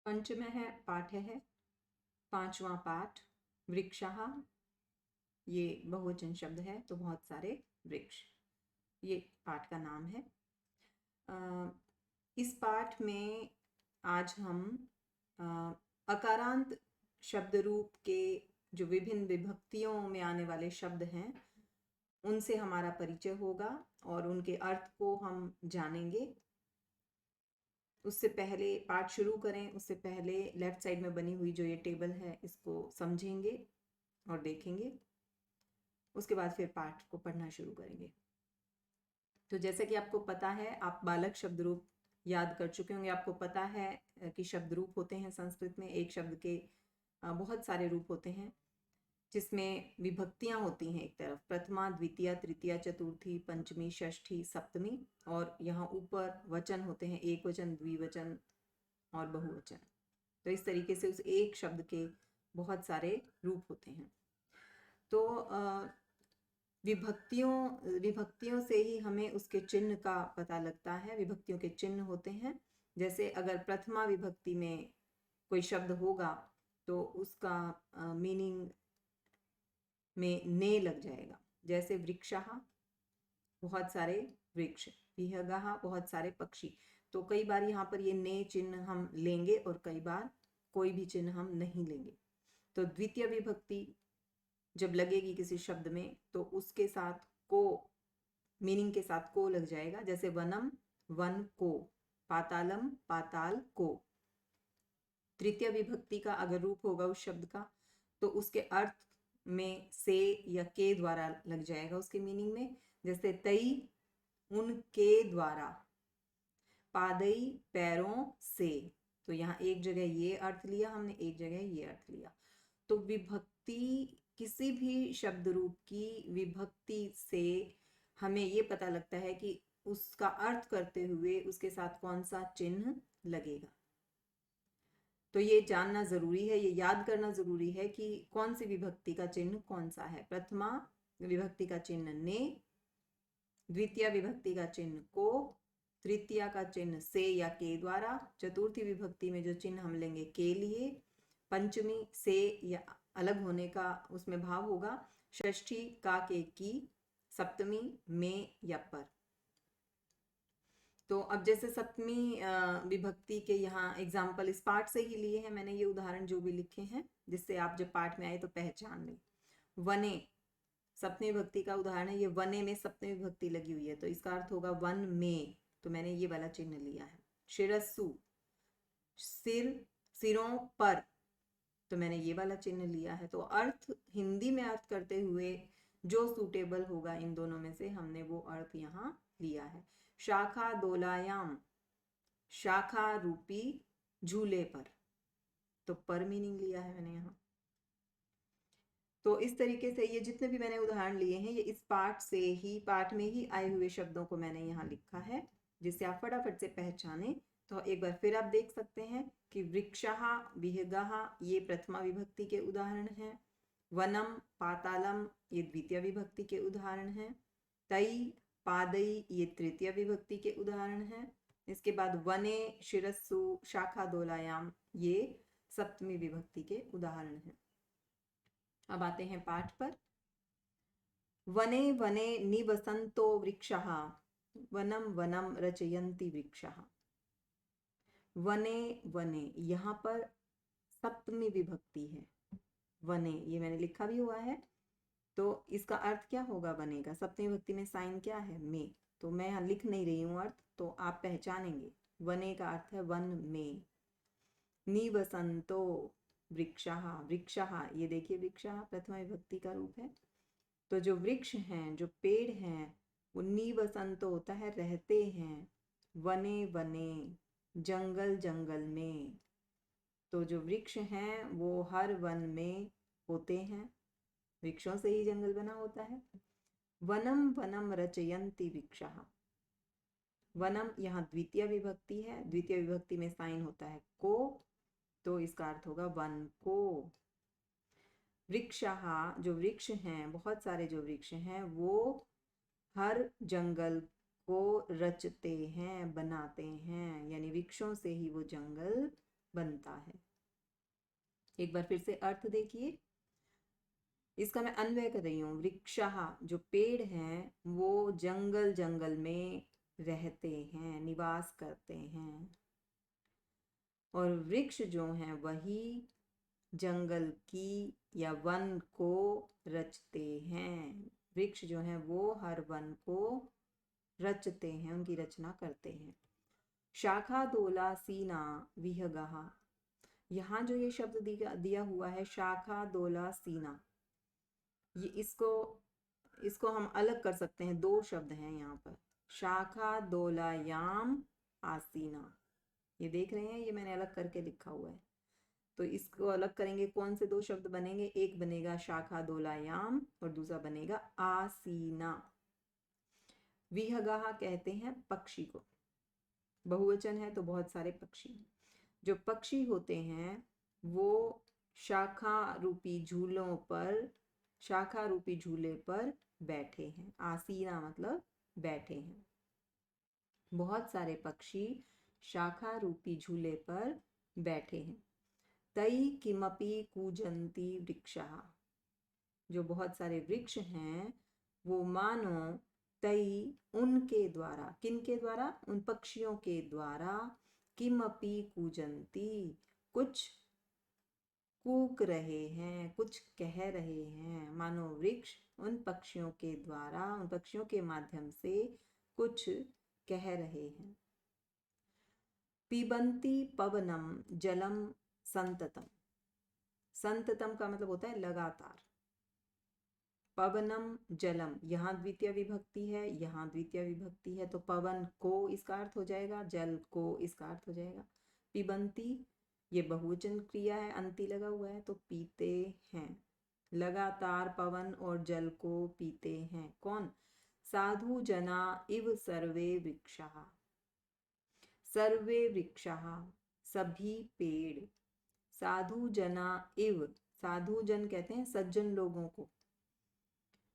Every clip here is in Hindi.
पंचमः पाठः है, पांचवा पाठ वृक्षः। ये बहुवचन शब्द है तो बहुत सारे वृक्ष, ये पाठ का नाम है। इस पाठ में आज हम अकारांत शब्द रूप के जो विभिन्न विभक्तियों में आने वाले शब्द हैं उनसे हमारा परिचय होगा और उनके अर्थ को हम जानेंगे। उससे पहले पाठ शुरू करें उससे पहले लेफ्ट साइड में बनी हुई जो ये टेबल है इसको समझेंगे और देखेंगे। उसके बाद फिर पाठ को पढ़ना शुरू करेंगे। तो जैसे कि आपको पता है, आप बालक शब्द रूप याद कर चुके होंगे। आपको पता है कि शब्द रूप होते हैं संस्कृत में, एक शब्द के बहुत सारे रूप होते हैं जिसमें विभक्तियां होती हैं। एक तरफ प्रथमा, द्वितीय, तृतीया, चतुर्थी, पंचमी, षष्ठी, सप्तमी, और यहाँ ऊपर वचन होते हैं, एक वचन, द्विवचन और बहुवचन। तो इस तरीके से उस एक शब्द के बहुत सारे रूप होते हैं। तो विभक्तियों से ही हमें उसके चिन्ह का पता लगता है। विभक्तियों के चिन्ह होते हैं। जैसे अगर प्रथमा विभक्ति में कोई शब्द होगा तो उसका मीनिंग में ने लग जाएगा। जैसे वृक्षः, बहुत सारे वृक्ष, विहगः, बहुत सारे पक्षी। तो कई बार यहाँ पर ये ने चिन्ह हम लेंगे और कई बार कोई भी चिन्ह हम नहीं लेंगे। तो द्वितीय विभक्ति जब लगेगी किसी शब्द में तो उसके साथ को, मीनिंग के साथ को लग जाएगा। जैसे वनम, वन को, पातालम, पाताल को। तृतीय विभक्ति का अगर रूप होगा उस शब्द का तो उसके अर्थ में से या के द्वारा लग जाएगा उसके मीनिंग में। जैसे तई, उनके द्वारा, पादई, पैरों से। तो यहाँ एक जगह ये अर्थ लिया हमने, एक जगह ये अर्थ लिया। तो विभक्ति, किसी भी शब्द रूप की विभक्ति से हमें ये पता लगता है कि उसका अर्थ करते हुए उसके साथ कौन सा चिन्ह लगेगा। तो ये जानना जरूरी है, ये याद करना जरूरी है कि कौन सी विभक्ति का चिन्ह कौन सा है। प्रथमा विभक्ति का चिन्ह ने, द्वितीय विभक्ति का चिन्ह को, तृतीया का चिन्ह से या के द्वारा, चतुर्थी विभक्ति में जो चिन्ह हम लेंगे के लिए, पंचमी से या अलग होने का उसमें भाव होगा, षष्ठी का के की, सप्तमी में या पर। तो अब जैसे सप्तमी विभक्ति के यहाँ एग्जाम्पल इस पाठ से ही लिए हैं मैंने, ये उदाहरण जो भी लिखे हैं जिससे आप जब पाठ में आए तो पहचान लें। वने सप्तमी विभक्ति का उदाहरण है। ये वने में सप्तमी विभक्ति लगी हुई है तो इसका अर्थ होगा वन में, तो मैंने ये वाला चिन्ह लिया है। शिरस्सु, सिर, सिरों पर, तो मैंने ये वाला चिन्ह लिया है। तो अर्थ हिंदी में अर्थ करते हुए जो सूटेबल होगा इन दोनों में से हमने वो अर्थ यहाँ लिया है। शाखा दोलायाम, शाखा रूपी झूले पर, तो पर मीनिंग लिया है मैंने यहाँ। तो इस तरीके से ये जितने भी मैंने उदाहरण लिए हैं ये इस पाठ से ही, पाठ में ही आए हुए शब्दों को मैंने यहाँ लिखा है जिससे आप फटाफट से पहचाने। तो एक बार फिर आप देख सकते हैं कि वृक्षः, विहगः ये प्रथमा विभक्ति के उदाहरण हैं। वनम, पातालम ये द्वितीय विभक्ति के उदाहरण हैं। तई, पादई ये तृतीय विभक्ति के उदाहरण हैं। इसके बाद वने, शिरस्सु, शाखा दोलायाम ये सप्तमी विभक्ति के उदाहरण हैं। अब आते हैं पाठ पर। वने वने निवसन्तो वृक्षः, वनम वनम रचयन्ति वृक्षः। वने वने यहाँ पर सप्तमी विभक्ति है। वने ये मैंने लिखा भी हुआ है। तो इसका अर्थ क्या होगा वने का? सप्तमी विभक्ति में साइन क्या है? में। तो मैं यहाँ लिख नहीं रही हूँ अर्थ, तो आप पहचानेंगे। वने का अर्थ है वन में। निवसन्तो वृक्षः, वृक्षः ये देखिए वृक्षः प्रथमा विभक्ति का रूप है। तो जो वृक्ष हैं, जो पेड़ हैं, वो निवसन्तो होता है रहते हैं, वने वने जंगल जंगल में। तो जो वृक्ष हैं वो हर वन में होते हैं, वृक्षों से ही जंगल बना होता है। वनम वनम रचयन्ति वृक्षः, वनम यहाँ द्वितीय विभक्ति है, द्वितीय विभक्ति में साइन होता है को, तो इसका अर्थ होगा वन को। वृक्षः जो वृक्ष हैं, बहुत सारे जो वृक्ष हैं वो हर जंगल को रचते हैं, बनाते हैं, यानी वृक्षों से ही वो जंगल बनता है। एक बार फिर से अर्थ देखिए, इसका मैं अन्वय कर रही हूँ। वृक्षः जो पेड़ हैं वो जंगल जंगल में रहते हैं, निवास करते हैं, और वृक्ष जो हैं वही जंगल की या वन को रचते हैं। वृक्ष जो हैं वो हर वन को रचते हैं, उनकी रचना करते हैं। शाखा दोला सीना विहगः, यहाँ जो ये शब्द दिया हुआ है शाखा दोला सीना, ये इसको हम अलग कर सकते हैं। दो शब्द हैं यहाँ पर, शाखा दोलायाम आसीना, ये देख रहे हैं, ये मैंने अलग करके लिखा हुआ है। तो इसको अलग करेंगे, कौन से दो शब्द बनेंगे? एक बनेगा शाखा दोलायाम और दूसरा बनेगा आसीना। विहगः कहते हैं पक्षी को, बहुवचन है तो बहुत सारे पक्षी। जो पक्षी होते हैं वो शाखा रूपी झूलों पर, शाखा रूपी झूले पर बैठे हैं। आसीना मतलब बैठे हैं। बहुत सारे पक्षी शाखा रूपी झूले पर बैठे हैं। तई किमपि कूजन्ति वृक्षः, जो बहुत सारे वृक्ष हैं वो मानो तई उनके द्वारा, किनके द्वारा? उन पक्षियों के द्वारा, किमपि कूजन्ति कुछ कूक रहे हैं, कुछ कह रहे हैं। मानो वृक्ष उन पक्षियों के द्वारा, उन पक्षियों के माध्यम से कुछ कह रहे हैं। पिबन्ति पवनम जलम संततम, संततम का मतलब होता है लगातार। पवनम जलम, यहाँ द्वितीय विभक्ति है, यहाँ द्वितीय विभक्ति है, तो पवन को इसका अर्थ हो जाएगा, जल को इसका अर्थ हो जाएगा। पिबन्ति ये बहुवचन क्रिया है, अंति लगा हुआ है, तो पीते हैं। लगातार पवन और जल को पीते हैं। कौन? साधु जना इव सर्वे वृक्षः, सर्वे वृक्षः सभी पेड़, साधु जना इव, साधु जन कहते हैं सज्जन लोगों को,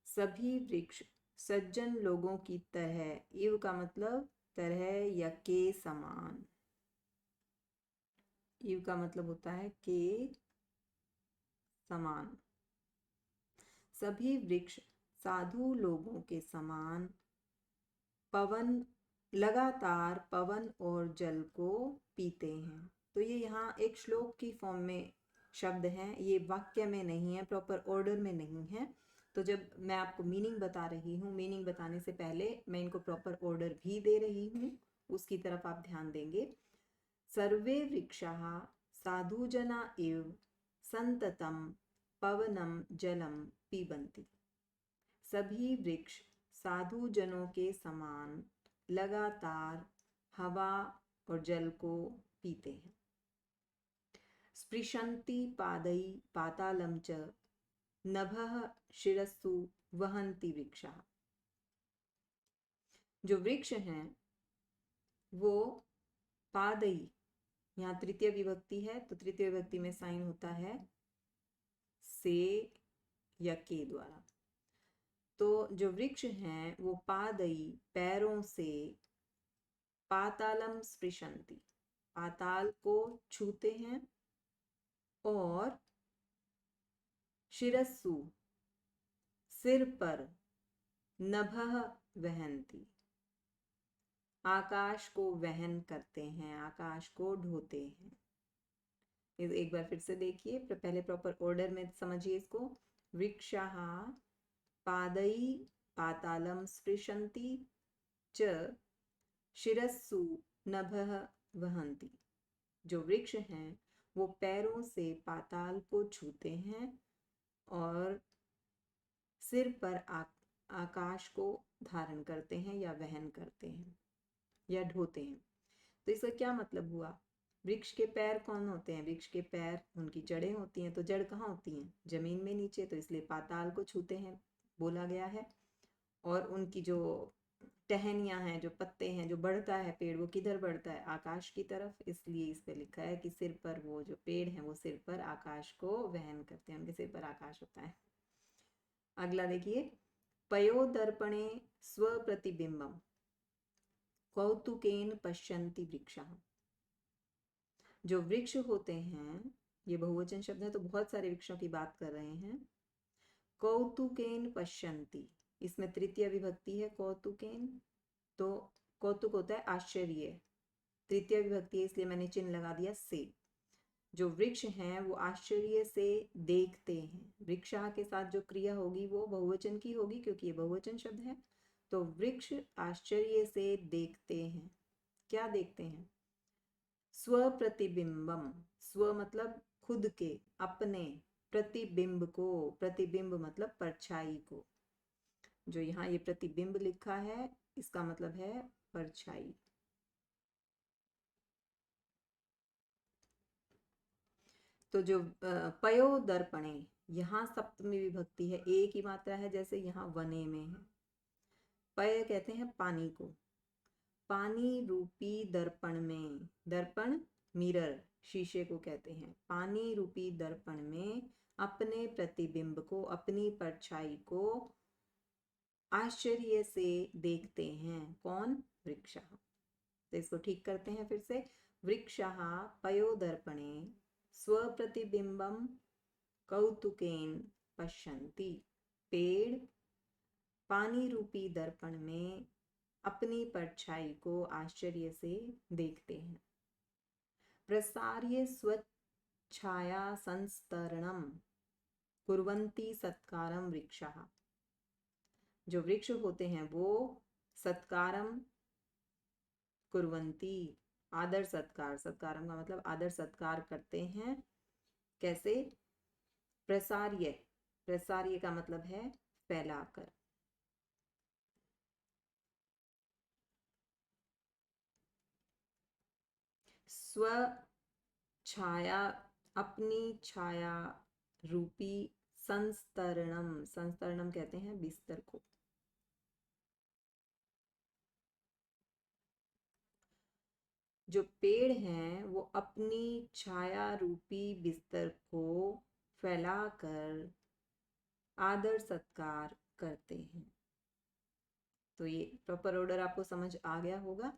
सभी वृक्ष सज्जन लोगों की तरह, इव का मतलब तरह या के समान, इव का मतलब होता है के समान। सभी वृक्ष साधु लोगों के समान पवन, लगातार पवन और जल को पीते हैं। तो ये यहाँ एक श्लोक की फॉर्म में शब्द हैं, ये वाक्य में नहीं है, प्रॉपर ऑर्डर में नहीं है। तो जब मैं आपको मीनिंग बता रही हूँ, मीनिंग बताने से पहले मैं इनको प्रॉपर ऑर्डर भी दे रही हूँ, उसकी तरफ आप ध्यान देंगे। सर्वे वृक्षाः साधुजना इव संततम पवनम जलम पिबन्ति, सभी वृक्ष साधु जनों के समान लगातार हवा और जल को पीते हैं। स्पृशन्ति पादै पातालं च नभः शिरस्सु वहन्ति वृक्षाः, जो वृक्ष हैं वो पादई, यहाँ तृतीय विभक्ति है तो तृतीय विभक्ति में साइन होता है से या के द्वारा। तो जो वृक्ष हैं वो पादई पैरों से, पातालम स्पृशन्ति पाताल को छूते हैं, और शिरस्सु सिर पर, नभः वहन्ति आकाश को वहन करते हैं, आकाश को ढोते हैं। एक बार फिर से देखिए, पहले प्रॉपर ऑर्डर में समझिए इसको। वृक्षाः पादई पातालम स्पृशन्ति च शिरस्सु नभः वहन्ति, जो वृक्ष हैं वो पैरों से पाताल को छूते हैं और सिर पर आकाश को धारण करते हैं या वहन करते हैं या ढोते हैं। तो इसका क्या मतलब हुआ? वृक्ष के पैर कौन होते हैं? वृक्ष के पैर, उनकी जड़ें होती हैं। तो जड़ कहाँ होती हैं? जमीन में नीचे, तो इसलिए पाताल को छूते हैं बोला गया है। और उनकी जो टहनियाँ हैं, जो पत्ते हैं, जो बढ़ता है पेड़, वो किधर बढ़ता है? आकाश की तरफ। इसलिए इस पे लिखा है कि सिर पर, वो जो पेड़ हैं वो सिर पर आकाश को वहन करते हैं, उनके सिर पर आकाश होता है। अगला देखिए, पयोदर्पणे स्वप्रतिबिंबम कौतुकेन पश्यन्ति वृक्षाः, जो वृक्ष होते हैं, ये बहुवचन शब्द है तो बहुत सारे वृक्षों की बात कर रहे हैं। कौतुकेन पश्यन्ति, इसमें तृतीय विभक्ति है कौतुकेन, तो कौतुक होता है आश्चर्य, तृतीय विभक्ति है इसलिए मैंने चिन्ह लगा दिया से। जो वृक्ष हैं वो आश्चर्य से देखते हैं, वृक्षः के साथ जो क्रिया होगी वो बहुवचन की होगी क्योंकि ये बहुवचन शब्द है। तो वृक्ष आश्चर्य से देखते हैं, क्या देखते हैं? स्व प्रतिबिंबम, स्व मतलब खुद के, अपने, प्रतिबिंब को, प्रतिबिंब मतलब परछाई को। जो यहाँ ये प्रतिबिंब लिखा है इसका मतलब है परछाई। तो जो पयो दर्पणे, यहाँ सप्तमी विभक्ति है, एक ही मात्रा है जैसे यहाँ वने में है। पय कहते हैं पानी को, पानी रूपी दर्पण में, दर्पण मिरर, शीशे को कहते हैं, पानी रूपी दर्पण में अपने प्रतिबिंब को, अपनी परछाई को आश्चर्य से देखते हैं। कौन? वृक्षः। तो इसको ठीक करते हैं फिर से। वृक्षः पयोदर्पणे स्वप्रतिबिंबम कौतुकेन पश्यन्ति, पेड़ पानी रूपी दर्पण में अपनी परछाई को आश्चर्य से देखते हैं। प्रसार्य स्वच्छाया संस्तरणम कुर्वन्ति सत्कारम वृक्षः, जो वृक्ष होते हैं वो सत्कारम कुर्वन्ति, आदर सत्कार, सत्कारम का मतलब आदर सत्कार करते हैं। कैसे? प्रसार्य, प्रसार्य का मतलब है फैलाकर। स्व छाया, अपनी छाया रूपी संस्तरणम, संस्तरणम कहते हैं बिस्तर को। जो पेड़ हैं वो अपनी छाया रूपी बिस्तर को फैलाकर आदर सत्कार करते हैं। तो ये प्रॉपर ऑर्डर आपको समझ आ गया होगा।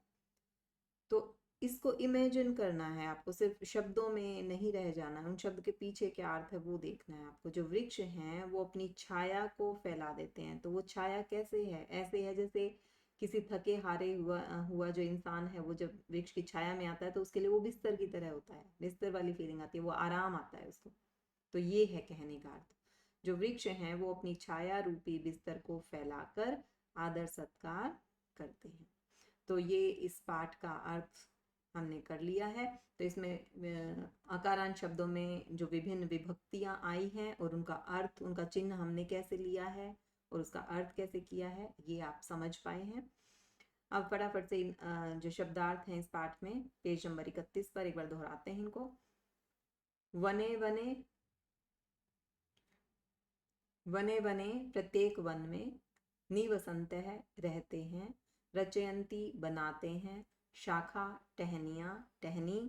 तो इसको इमेजिन करना है आपको, सिर्फ शब्दों में नहीं रह जाना, उन शब्द के पीछे क्या अर्थ है वो देखना है आपको। जो वृक्ष हैं वो अपनी छाया को फैला देते हैं, तो वो छाया कैसे है? ऐसे है जैसे किसी थके हारे हुआ जो इंसान है वो जब वृक्ष की छाया में आता है तो उसके लिए वो बिस्तर की तरह होता है, बिस्तर वाली फीलिंग आती है, वो आराम आता है उसको। तो ये है कहने का अर्थ। जो वृक्ष हैं वो अपनी छाया रूपी बिस्तर को फैलाकर आदर सत्कार करते हैं। तो ये इस पाठ का अर्थ हमने कर लिया है। तो इसमें अकारांत शब्दों में जो विभिन्न विभक्तियां आई हैं और उनका अर्थ, उनका चिन्ह हमने कैसे लिया है और उसका अर्थ कैसे किया है, ये आप समझ पाए हैं। अब फटाफट से जो शब्दार्थ हैं इस पाठ में, पेज नंबर 31 पर एक बार दोहराते हैं इनको। वने वने, वने वने प्रत्येक वन में, निवसन्तः रहते हैं, रचयन्ति बनाते हैं, शाखा टहनियाँ टहनी,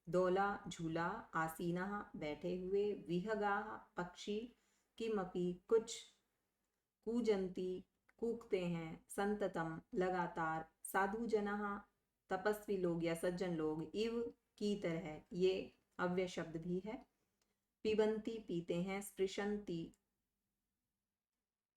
दोला झूला, आसीनः बैठे हुए, विहगाः पक्षी, किमपि कुछ, कूजन्ति कूकते हैं, संततम लगातार, साधु जनः तपस्वी लोग या सज्जन लोग, इव की तरह, ये अव्यय शब्द भी है। पिबन्ति पीते हैं, स्पृशन्ति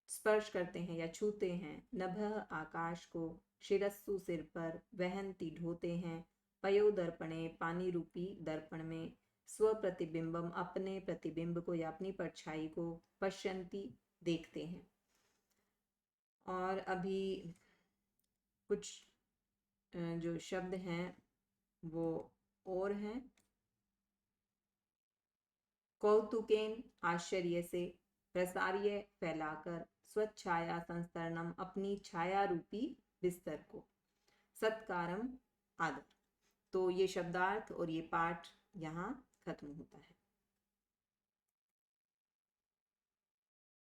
स्पर्श करते हैं या छूते हैं, नभः आकाश को, शिरस्सु सिर पर, वहन्ति ढोते हैं, पयो दर्पणे पानी रूपी दर्पण में, स्व प्रतिबिंबम अपने प्रतिबिंब को या अपनी परछाई को, पश्यन्ति देखते हैं। और अभी कुछ जो शब्द हैं वो और हैं। कौतुकेन आश्चर्य से, प्रसार्य फैलाकर, स्वच्छाया संस्तरणम अपनी छाया रूपी बिस्तर को, सत्कारम आदर। तो ये शब्दार्थ और ये पाठ यहाँ खत्म होता है।